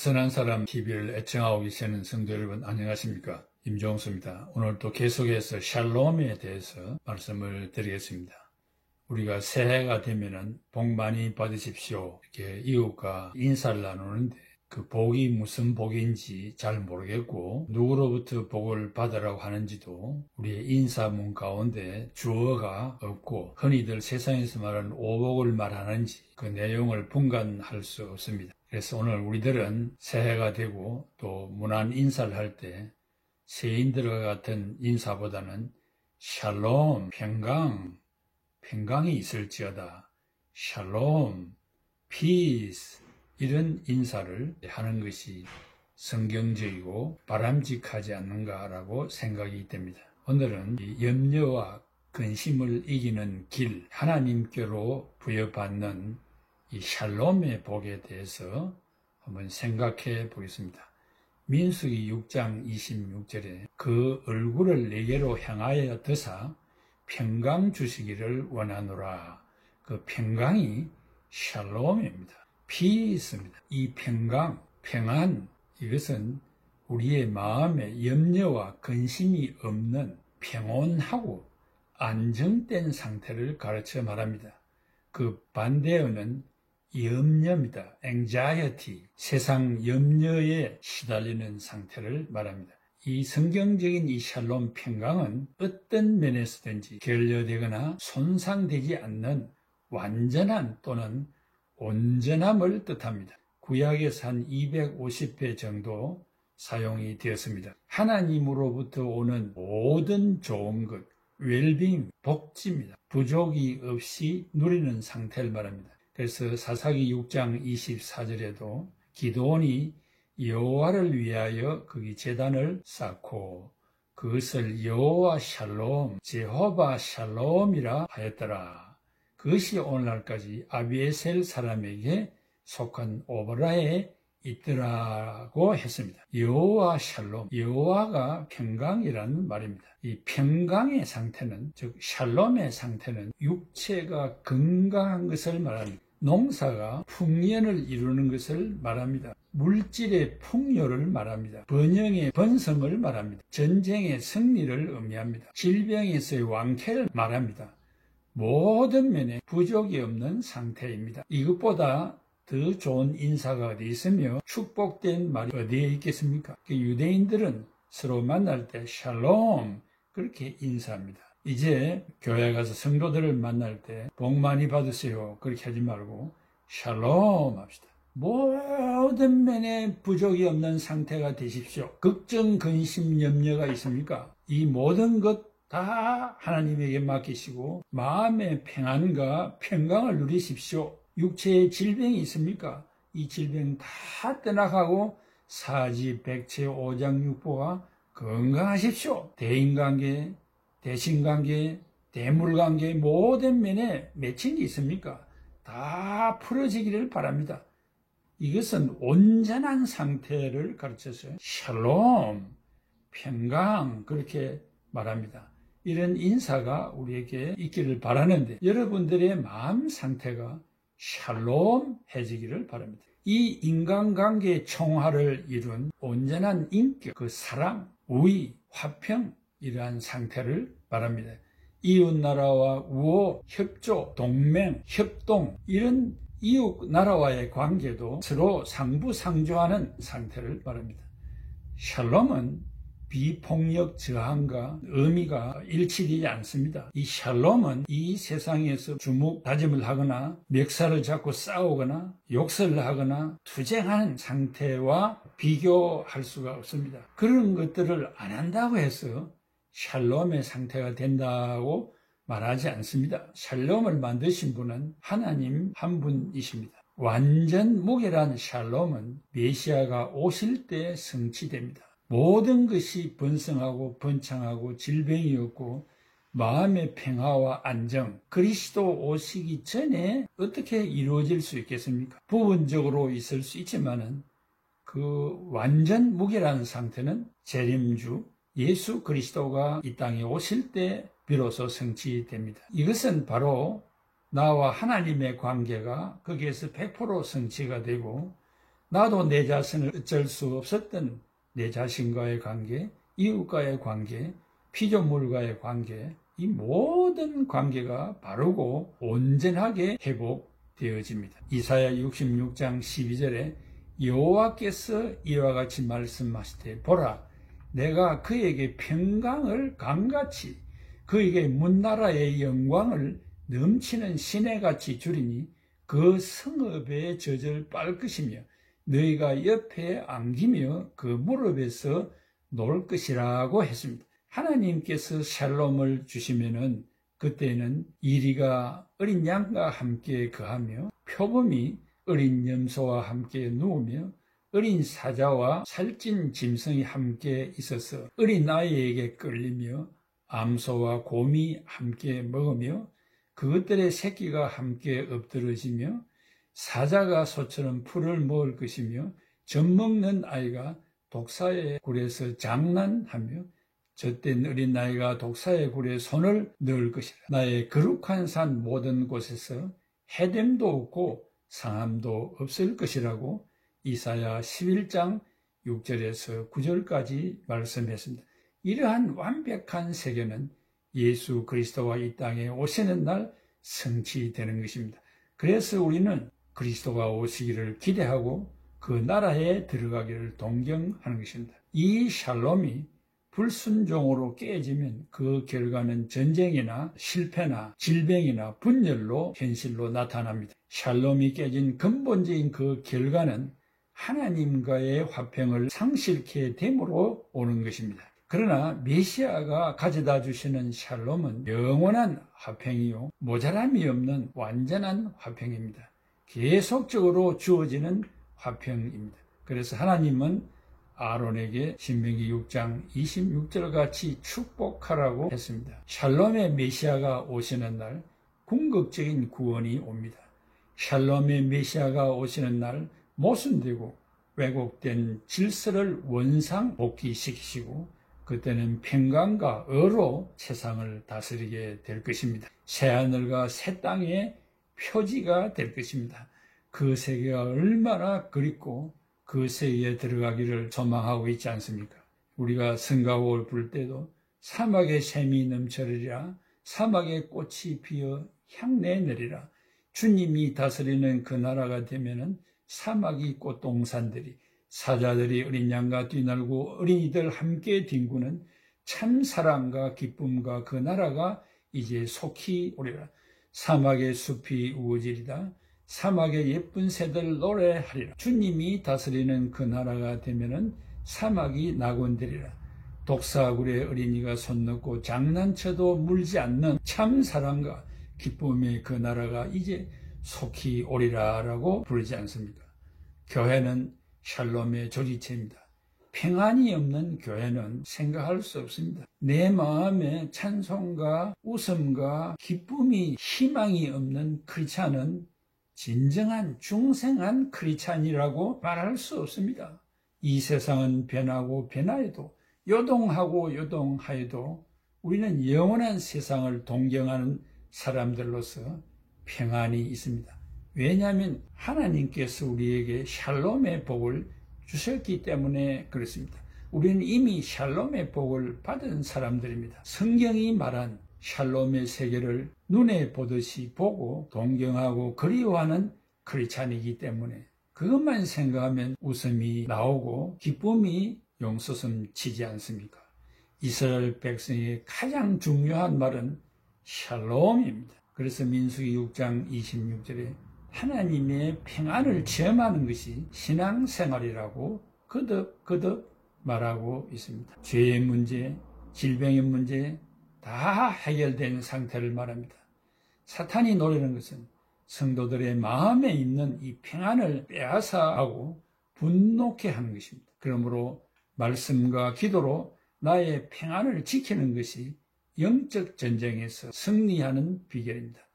선한 사람 TV를 애청하고 계시는 성도 여러분 안녕하십니까? 임종수입니다. 오늘도 계속해서 샬롬에 대해서 말씀을 드리겠습니다. 우리가 새해가 되면은 복 많이 받으십시오 이렇게 이웃과 인사를 나누는데 그 복이 무슨 복인지 잘 모르겠고 누구로부터 복을 받으라고 하는지도 우리의 인사문 가운데 주어가 없고 흔히들 세상에서 말하는 오복을 말하는지 그 내용을 분간할 수 없습니다. 그래서 오늘 우리들은 새해가 되고 또 문안 인사를 할 때 세인들과 같은 인사보다는 샬롬, 평강이 있을지어다, 샬롬, 피스 이런 인사를 하는 것이 성경적이고 바람직하지 않는가라고 생각이 됩니다. 오늘은 이 염려와 근심을 이기는 길, 하나님께로 부여받는 이 샬롬의 복에 대해서 한번 생각해 보겠습니다. 민수기 6장 26절에 그 얼굴을 내게로 향하여 드사 평강 주시기를 원하노라. 그 평강이 샬롬입니다. 피스입니다. 이 평안, 이것은 우리의 마음에 염려와 근심이 없는 평온하고 안정된 상태를 가르쳐 말합니다. 그 반대어는 염려입니다. anxiety, 세상 염려에 시달리는 상태를 말합니다. 이 성경적인 이 샬롬 평강은 어떤 면에서든지 결여되거나 손상되지 않는 완전한 또는 온전함을 뜻합니다. 구약에서 한 250회 정도 사용이 되었습니다. 하나님으로부터 오는 모든 좋은 것, 웰빙, 복지입니다. 부족이 없이 누리는 상태를 말합니다. 그래서 사사기 6장 24절에도 기드온이 여호와를 위하여 거기 제단을 쌓고 그것을 여호와 샬롬, 제호바 샬롬이라 하였더라. 그것이 오늘날까지 아비에셀 사람에게 속한 오브라에 있더라고 했습니다. 여호와 샬롬, 여호와가 평강이라는 말입니다. 이 평강의 상태는, 즉 샬롬의 상태는 육체가 건강한 것을 말합니다. 농사가 풍년을 이루는 것을 말합니다. 물질의 풍요를 말합니다. 번영의 번성을 말합니다. 전쟁의 승리를 의미합니다. 질병에서의 왕쾌를 말합니다. 모든 면에 부족이 없는 상태입니다. 이것보다 더 좋은 인사가 어디 있으며 축복된 말이 어디에 있겠습니까? 유대인들은 서로 만날 때 샬롬 그렇게 인사합니다. 이제 교회 가서 성도들을 만날 때 복 많이 받으세요 그렇게 하지 말고 샬롬 합시다. 모든 면에 부족이 없는 상태가 되십시오. 걱정, 근심, 염려가 있습니까? 이 모든 것 다 하나님에게 맡기시고 마음의 평안과 평강을 누리십시오. 육체에 질병이 있습니까? 이 질병 다 떠나가고 사지백체 오장육부가 건강하십시오. 대인관계, 대신관계, 대물관계 모든 면에 맺힌 게 있습니까? 다 풀어지기를 바랍니다. 이것은 온전한 상태를 가르쳐서 샬롬, 평강 그렇게 말합니다. 이런 인사가 우리에게 있기를 바라는데 여러분들의 마음 상태가 샬롬해지기를 바랍니다. 이 인간관계의 총화를 이룬 온전한 인격, 그 사랑, 우위, 화평 이러한 상태를 말합니다. 이웃나라와 우호, 협조, 동맹, 협동 이런 이웃 나라와의 관계도 서로 상부상조하는 상태를 말합니다. 샬롬은 비폭력 저항과 의미가 일치되지 않습니다. 이 샬롬은 이 세상에서 주먹 다짐을 하거나 멱살을 잡고 싸우거나 욕설을 하거나 투쟁하는 상태와 비교할 수가 없습니다. 그런 것들을 안 한다고 해서 샬롬의 상태가 된다고 말하지 않습니다. 샬롬을 만드신 분은 하나님 한 분이십니다. 완전 무결한 샬롬은 메시아가 오실 때 성취됩니다. 모든 것이 번성하고 번창하고 질병이 없고 마음의 평화와 안정, 그리스도 오시기 전에 어떻게 이루어질 수 있겠습니까? 부분적으로 있을 수 있지만은 그 완전 무결한 상태는 재림주 예수 그리스도가 이 땅에 오실 때 비로소 성취됩니다. 이것은 바로 나와 하나님의 관계가 거기에서 100% 성취가 되고 나도 내 자신을 어쩔 수 없었던 내 자신과의 관계, 이웃과의 관계, 피조물과의 관계, 이 모든 관계가 바르고 온전하게 회복되어집니다. 이사야 66장 12절에 여호와께서 이와 같이 말씀하시되 보라 내가 그에게 평강을 강같이 그에게 문나라의 영광을 넘치는 시내같이 주리니 그 성읍의 젖을 빨 것이며 너희가 옆에 안기며 그 무릎에서 놀 것이라고 했습니다. 하나님께서 샬롬을 주시면은 그때는 이리가 어린 양과 함께 거하며 표범이 어린 염소와 함께 누우며 어린 사자와 살찐 짐승이 함께 있어서 어린 아이에게 끌리며 암소와 곰이 함께 먹으며 그것들의 새끼가 함께 엎드러지며 사자가 소처럼 풀을 먹을 것이며 젖먹는 아이가 독사의 굴에서 장난하며 젖된 어린아이가 독사의 굴에 손을 넣을 것이라. 나의 거룩한 산 모든 곳에서 해됨도 없고 상함도 없을 것이라고 이사야 11장 6절에서 9절까지 말씀했습니다. 이러한 완벽한 세계는 예수 그리스도가 이 땅에 오시는 날 성취되는 것입니다. 그래서 우리는 그리스도가 오시기를 기대하고 그 나라에 들어가기를 동경하는 것입니다. 이 샬롬이 불순종으로 깨지면 그 결과는 전쟁이나 실패나 질병이나 분열로 현실로 나타납니다. 샬롬이 깨진 근본적인 그 결과는 하나님과의 화평을 상실케 됨으로 오는 것입니다. 그러나 메시아가 가져다 주시는 샬롬은 영원한 화평이요 모자람이 없는 완전한 화평입니다. 계속적으로 주어지는 화평입니다. 그래서 하나님은 아론에게 신명기 6장 26절 같이 축복하라고 했습니다. 샬롬의 메시아가 오시는 날 궁극적인 구원이 옵니다. 샬롬의 메시아가 오시는 날 모순되고 왜곡된 질서를 원상복귀시키시고 그때는 평강과 의로 세상을 다스리게 될 것입니다. 새하늘과 새 땅의 표지가 될 것입니다. 그 세계가 얼마나 그립고 그 세계에 들어가기를 소망하고 있지 않습니까? 우리가 성가곡을 부를 때도 사막에 샘이 넘쳐르리라 사막에 꽃이 피어 향내 내리라 주님이 다스리는 그 나라가 되면은 사막이 꽃동산들이 사자들이 어린 양과 뛰놀고 어린이들 함께 뒹구는 참 사랑과 기쁨과 그 나라가 이제 속히 오리라. 사막의 숲이 우거지리다. 사막의 예쁜 새들 노래하리라. 주님이 다스리는 그 나라가 되면은 사막이 낙원되리라. 독사굴의 어린이가 손 넣고 장난쳐도 물지 않는 참 사랑과 기쁨의 그 나라가 이제 속히 오리라라고 부르지 않습니까? 교회는 샬롬의 조지체입니다. 평안이 없는 교회는 생각할 수 없습니다. 내 마음에 찬송과 웃음과 기쁨이 희망이 없는 크리스찬은 진정한 중생한 크리스찬이라고 말할 수 없습니다. 이 세상은 변하고 변하여도 요동하고 요동하여도 우리는 영원한 세상을 동경하는 사람들로서 평안이 있습니다. 왜냐하면 하나님께서 우리에게 샬롬의 복을 주셨기 때문에 그렇습니다. 우리는 이미 샬롬의 복을 받은 사람들입니다. 성경이 말한 샬롬의 세계를 눈에 보듯이 보고 동경하고 그리워하는 크리스찬이기 때문에 그것만 생각하면 웃음이 나오고 기쁨이 용솟음치지 않습니까? 이스라엘 백성의 가장 중요한 말은 샬롬입니다. 그래서 민수기 6장 26절에 하나님의 평안을 체험하는 것이 신앙생활이라고 거듭 말하고 있습니다. 죄의 문제, 질병의 문제 다 해결된 상태를 말합니다. 사탄이 노리는 것은 성도들의 마음에 있는 이 평안을 빼앗아가고 분노케 하는 것입니다. 그러므로 말씀과 기도로 나의 평안을 지키는 것이 영적 전쟁에서 승리하는 비결입니다.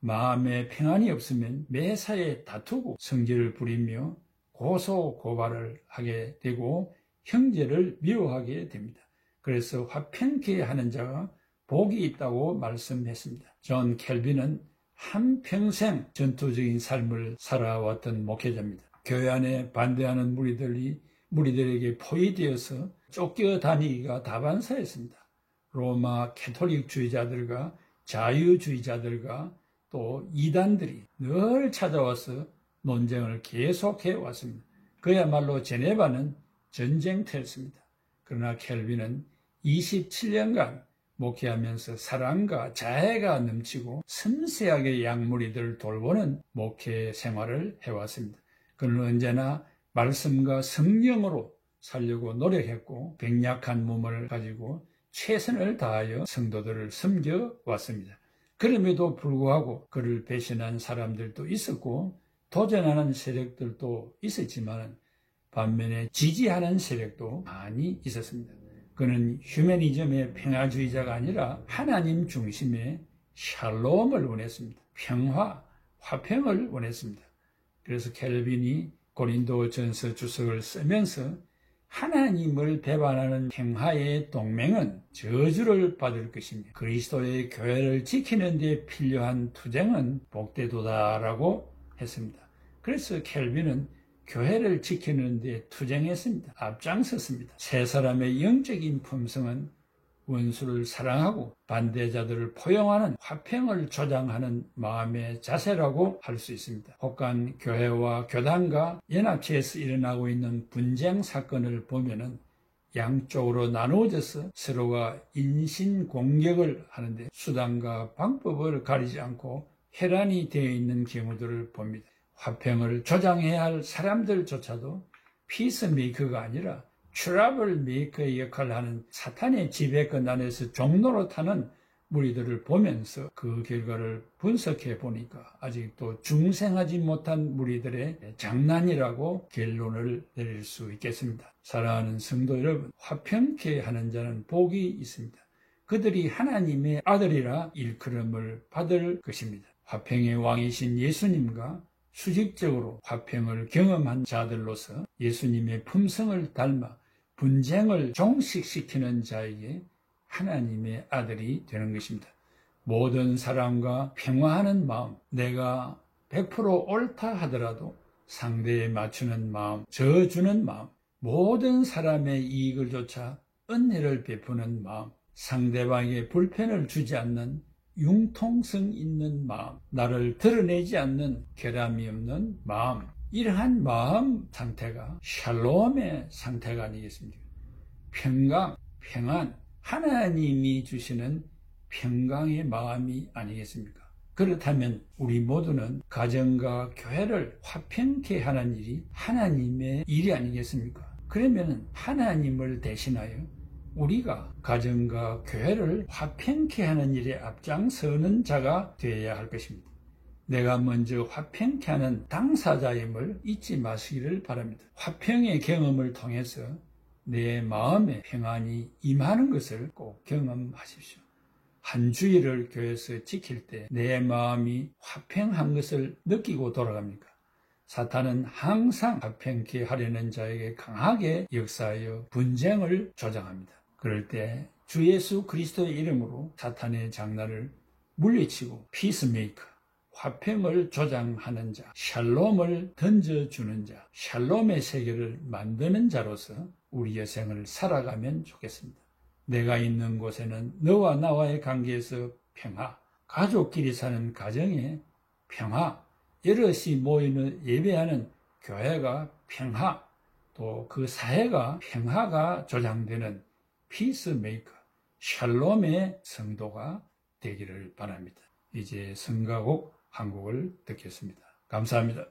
마음에 평안이 없으면 매사에 다투고 성질을 부리며 고소고발을 하게 되고 형제를 미워하게 됩니다. 그래서 화평케 하는 자가 복이 있다고 말씀했습니다. 존 켈빈은 한평생 전투적인 삶을 살아왔던 목회자입니다. 교회 안에 반대하는 무리들에게 포위되어서 쫓겨다니기가 다반사였습니다. 로마 캐톨릭주의자들과 자유주의자들과 또 이단들이 늘 찾아와서 논쟁을 계속해 왔습니다. 그야말로 제네바는 전쟁터였습니다. 그러나 켈빈은 27년간 목회하면서 사랑과 자애가 넘치고 섬세하게 양무리들을 돌보는 목회 생활을 해왔습니다. 그는 언제나 말씀과 성령으로 살려고 노력했고 백약한 몸을 가지고 최선을 다하여 성도들을 섬겨왔습니다. 그럼에도 불구하고 그를 배신한 사람들도 있었고 도전하는 세력들도 있었지만 반면에 지지하는 세력도 많이 있었습니다. 그는 휴머니즘의 평화주의자가 아니라 하나님 중심의 샬롬을 원했습니다. 평화, 화평을 원했습니다. 그래서 켈빈이 고린도전서 주석을 쓰면서 하나님을 배반하는 평화의 동맹은 저주를 받을 것이며 그리스도의 교회를 지키는 데 필요한 투쟁은 복되도다라고 했습니다. 그래서 켈빈은 교회를 지키는 데 투쟁했습니다. 앞장섰습니다. 세 사람의 영적인 품성은 원수를 사랑하고 반대자들을 포용하는 화평을 조장하는 마음의 자세라고 할 수 있습니다. 혹간 교회와 교단과 연합체에서 일어나고 있는 분쟁 사건을 보면은 양쪽으로 나누어져서 서로가 인신공격을 하는데 수단과 방법을 가리지 않고 혈안이 되어 있는 경우들을 봅니다. 화평을 조장해야 할 사람들조차도 피스메이커가 아니라 트러블 메이커의 역할을 하는 사탄의 지배권 안에서 종로로 타는 무리들을 보면서 그 결과를 분석해 보니까 아직도 중생하지 못한 무리들의 장난이라고 결론을 내릴 수 있겠습니다. 사랑하는 성도 여러분, 화평케 하는 자는 복이 있습니다. 그들이 하나님의 아들이라 일컬음을 받을 것입니다. 화평의 왕이신 예수님과 수직적으로 화평을 경험한 자들로서 예수님의 품성을 닮아 분쟁을 종식시키는 자에게 하나님의 아들이 되는 것입니다. 모든 사람과 평화하는 마음, 내가 100% 옳다 하더라도 상대에 맞추는 마음, 져주는 마음, 모든 사람의 이익을 쫓아 은혜를 베푸는 마음, 상대방에게 불편을 주지 않는 융통성 있는 마음, 나를 드러내지 않는 결함이 없는 마음, 이러한 마음 상태가 샬롬의 상태가 아니겠습니까? 평강, 평안, 하나님이 주시는 평강의 마음이 아니겠습니까? 그렇다면 우리 모두는 가정과 교회를 화평케 하는 일이 하나님의 일이 아니겠습니까? 그러면 하나님을 대신하여 우리가 가정과 교회를 화평케 하는 일에 앞장서는 자가 되어야 할 것입니다. 내가 먼저 화평케 하는 당사자임을 잊지 마시기를 바랍니다. 화평의 경험을 통해서 내 마음에 평안이 임하는 것을 꼭 경험하십시오. 한 주일을 교회에서 지킬 때 내 마음이 화평한 것을 느끼고 돌아갑니까? 사탄은 항상 화평케 하려는 자에게 강하게 역사하여 분쟁을 조장합니다. 그럴 때 주 예수 그리스도의 이름으로 사탄의 장난을 물리치고 피스메이커, 화평을 조장하는 자, 샬롬을 던져주는 자, 샬롬의 세계를 만드는 자로서 우리의 생을 살아가면 좋겠습니다. 내가 있는 곳에는 너와 나와의 관계에서 평화, 가족끼리 사는 가정의 평화, 여럿이 모이는 예배하는 교회가 평화, 또 그 사회가 평화가 조장되는 피스메이커, 샬롬의 성도가 되기를 바랍니다. 이제 성가곡 한 곡을 듣겠습니다. 감사합니다.